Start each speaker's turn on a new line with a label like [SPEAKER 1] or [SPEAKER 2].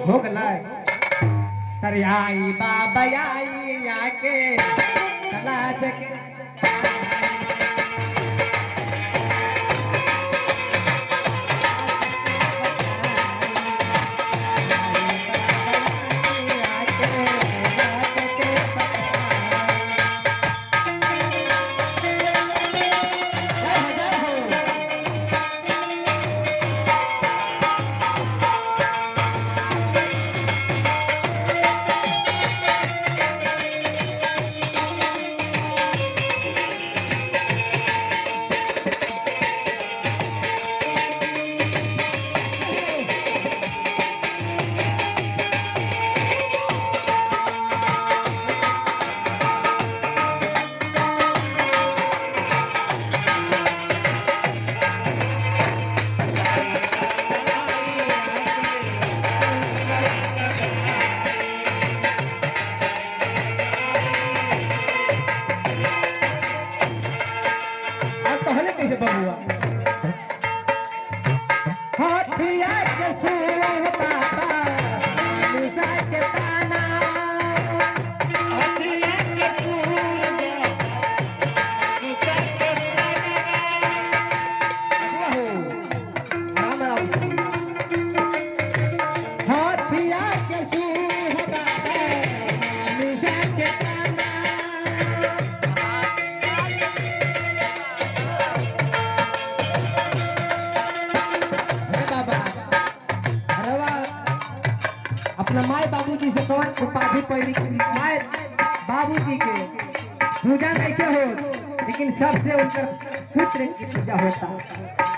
[SPEAKER 1] हो गला sir I बाबा आई आके तलाश के बबुआ हाथिया के सूर बाबा मूसा के ताना हाथिया के सूर मूसा के ताना हाथिया के सूर बाबा मूसा के ताना अपना माए बाबूजी से कौन उपाधि पैली माए बाबूजी के पूजा नहीं हो, लेकिन सबसे उनका पुत्र की पूजा होता।